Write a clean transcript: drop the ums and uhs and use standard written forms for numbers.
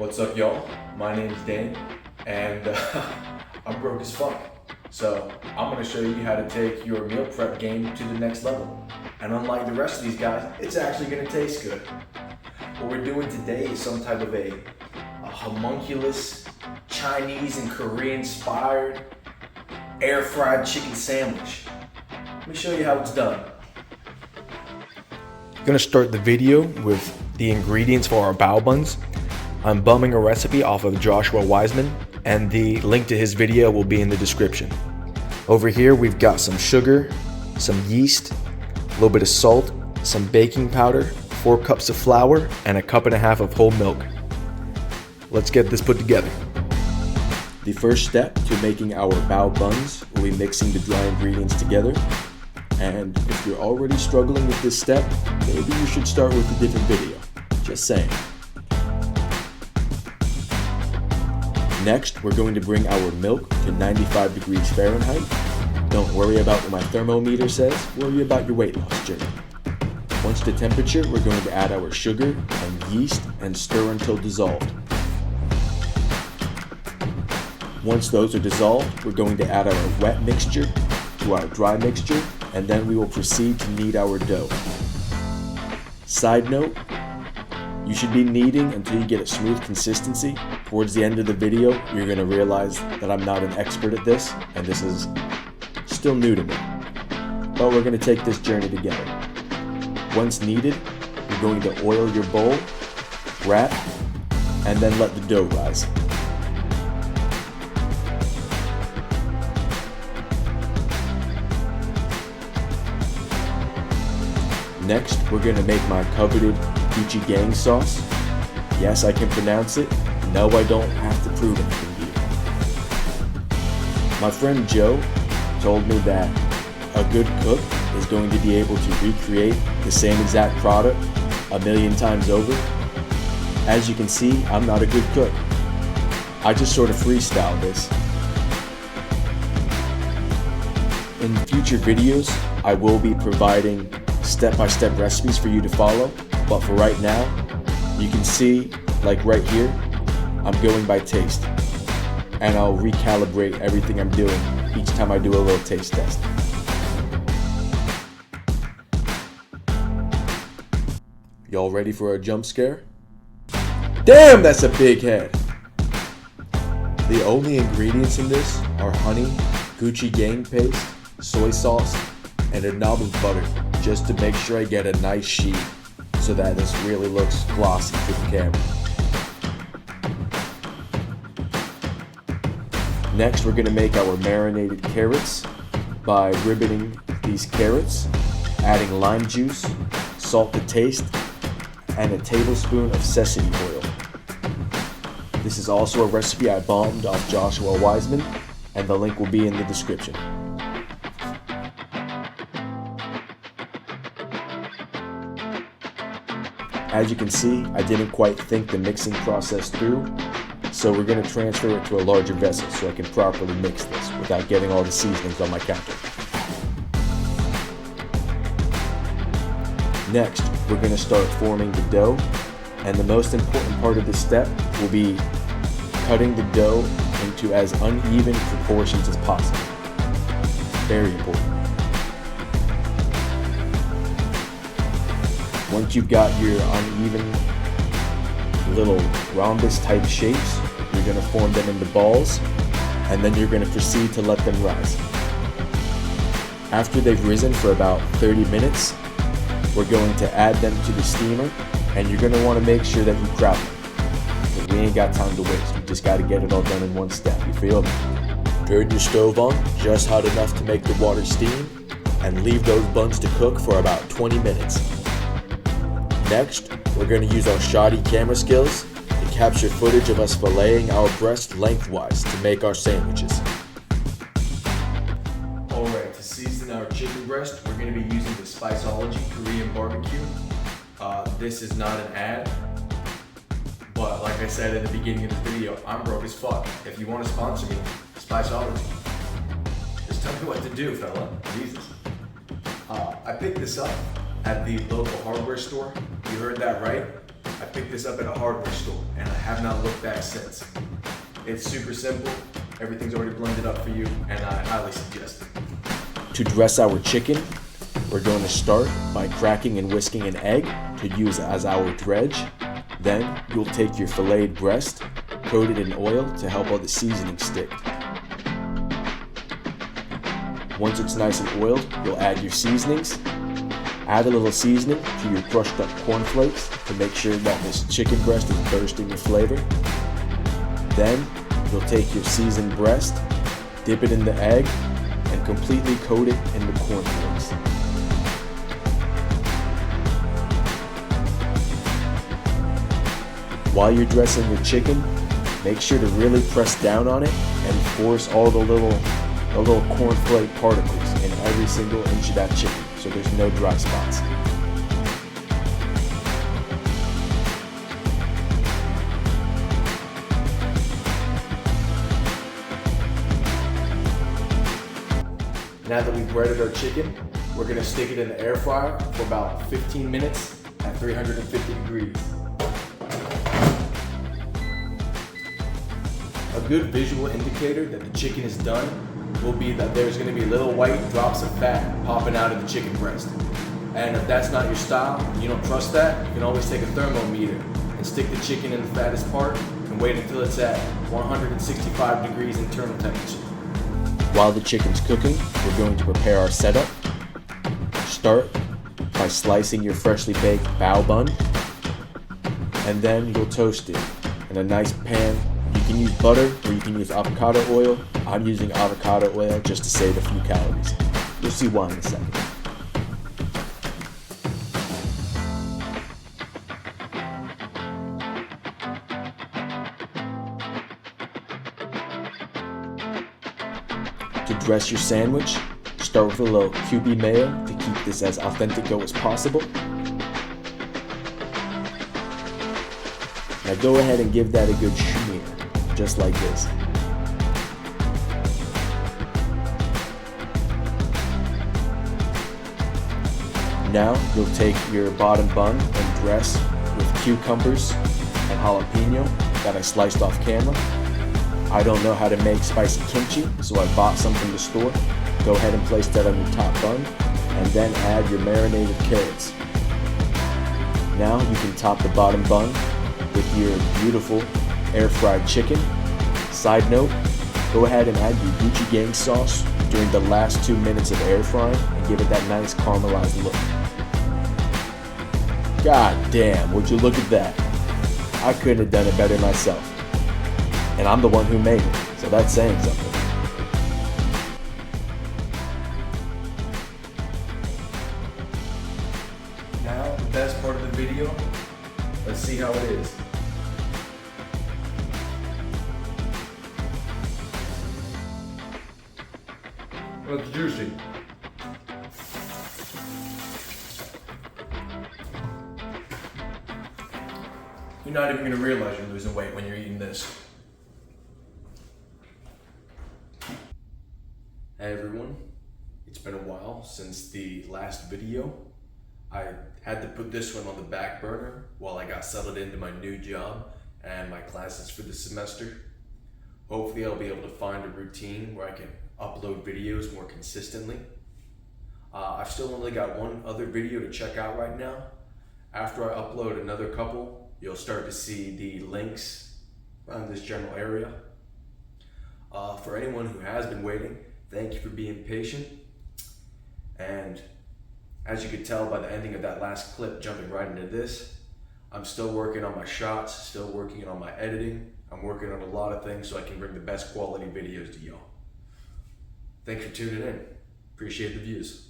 What's up, y'all? My name's Dan, and I'm broke as fuck. So I'm gonna show you how to take your meal prep game to the next level. And unlike the rest of these guys, it's actually gonna taste good. What we're doing today is some type of a homunculus Chinese and Korean inspired air fried chicken sandwich. Let me show you how it's done. I'm gonna start the video with the ingredients for our bao buns. I'm bumming a recipe off of Joshua Wiseman, and the link to his video will be in the description. Over here we've got some sugar, some yeast, a little bit of salt, some baking powder, 4 cups of flour, and a cup and a half of whole milk. Let's get this put together. The first step to making our bao buns will be mixing the dry ingredients together. And if you're already struggling with this step, maybe you should start with a different video. Just saying. Next, we're going to bring our milk to 95 degrees Fahrenheit. Don't worry about what my thermometer says, worry about your weight loss journey. Once to temperature, we're going to add our sugar and yeast and stir until dissolved. Once those are dissolved, we're going to add our wet mixture to our dry mixture, and then we will proceed to knead our dough. Side note, you should be kneading until you get a smooth consistency. Towards the end of the video, you're going to realize that I'm not an expert at this, and this is still new to me. But we're going to take this journey together. Once kneaded, you're going to oil your bowl, wrap, and then let the dough rise. Next, we're going to make my coveted gochujang sauce. Yes, I can pronounce it. No, I don't have to prove anything to you. My friend Joe told me that a good cook is going to be able to recreate the same exact product a million times over. As you can see, I'm not a good cook. I just sort of freestyle this. In future videos, I will be providing step-by-step recipes for you to follow, but for right now, you can see, like right here, I'm going by taste, and I'll recalibrate everything I'm doing each time I do a little taste test. Y'all ready for a jump scare? Damn, that's a big head! The only ingredients in this are honey, gochujang paste, soy sauce, and a knob of butter, just to make sure I get a nice sheet so that this really looks glossy to the camera. Next, we're going to make our marinated carrots by ribboning these carrots, adding lime juice, salt to taste, and a tablespoon of sesame oil. This is also a recipe I bombed off Joshua Wiseman, and the link will be in the description. As you can see, I didn't quite think the mixing process through, so we're going to transfer it to a larger vessel so I can properly mix this without getting all the seasonings on my counter. Next, we're going to start forming the dough, and the most important part of this step will be cutting the dough into as uneven proportions as possible. Very important. Once you've got your uneven little rhombus type shapes, you're going to form them into balls, and then you're going to proceed to let them rise. After they've risen for about 30 minutes, we're going to add them to the steamer, and you're going to want to make sure that you crowd them. Because we ain't got time to waste, we just got to get it all done in one step, you feel me? Turn your stove on, just hot enough to make the water steam, and leave those buns to cook for about 20 minutes. Next, we're going to use our shoddy camera skills to capture footage of us filleting our breast lengthwise to make our sandwiches. Alright, to season our chicken breast, we're going to be using the Spiceology Korean barbecue. This is not an ad, but like I said in the beginning of the video, I'm broke as fuck. If you want to sponsor me, Spiceology, just tell me what to do, fella. Jesus. I picked this up at the local hardware store. You heard that right. I picked this up at a hardware store and I have not looked back since. It's super simple, everything's already blended up for you, and I highly suggest it. To dress our chicken, we're going to start by cracking and whisking an egg to use as our dredge. Then you'll take your filleted breast, coat it in oil to help all the seasoning stick. Once it's nice and oiled, you'll add your seasonings. Add a little seasoning to your crushed up cornflakes to make sure that this chicken breast is bursting with flavor. Then you'll take your seasoned breast, dip it in the egg, and completely coat it in the cornflakes. While you're dressing your chicken, make sure to really press down on it and force all the little cornflake particles in every single inch of that chicken, so there's no dry spots. Now that we've breaded our chicken, we're gonna stick it in the air fryer for about 15 minutes at 350 degrees. A good visual indicator that the chicken is done will be that there's going to be little white drops of fat popping out of the chicken breast. And if that's not your style, and you don't trust that, you can always take a thermometer and stick the chicken in the fattest part and wait until it's at 165 degrees internal temperature. While the chicken's cooking, we're going to prepare our setup. Start by slicing your freshly baked bao bun, and then you'll toast it in a nice pan. You can use butter or you can use avocado oil. I'm using avocado oil just to save a few calories. You'll see why in a second. To dress your sandwich, start with a little QB mayo to keep this as authentico as possible. Now go ahead and give that a good smear, just like this. Now you'll take your bottom bun and dress with cucumbers and jalapeno that I sliced off camera. I don't know how to make spicy kimchi, so I bought some from the store. Go ahead and place that on your top bun, and then add your marinated carrots. Now you can top the bottom bun with your beautiful air-fried chicken. Side note, go ahead and add your Gucci Gang sauce during the last 2 minutes of air frying and give it that nice caramelized look. God damn, would you look at that? I couldn't have done it better myself. And I'm the one who made it, so that's saying something. Now, the best part of the video, let's see how it is. It's juicy. You're not even going to realize you're losing weight when you're eating this. Hey everyone, it's been a while since the last video. I had to put this one on the back burner while I got settled into my new job and my classes for the semester. Hopefully I'll be able to find a routine where I can upload videos more consistently. I've still only got one other video to check out right now. After I upload another couple, you'll start to see the links around this general area. For anyone who has been waiting, thank you for being patient. And as you could tell by the ending of that last clip, jumping right into this, I'm still working on my shots, still working on my editing. I'm working on a lot of things so I can bring the best quality videos to y'all. Thanks for tuning in. Appreciate the views.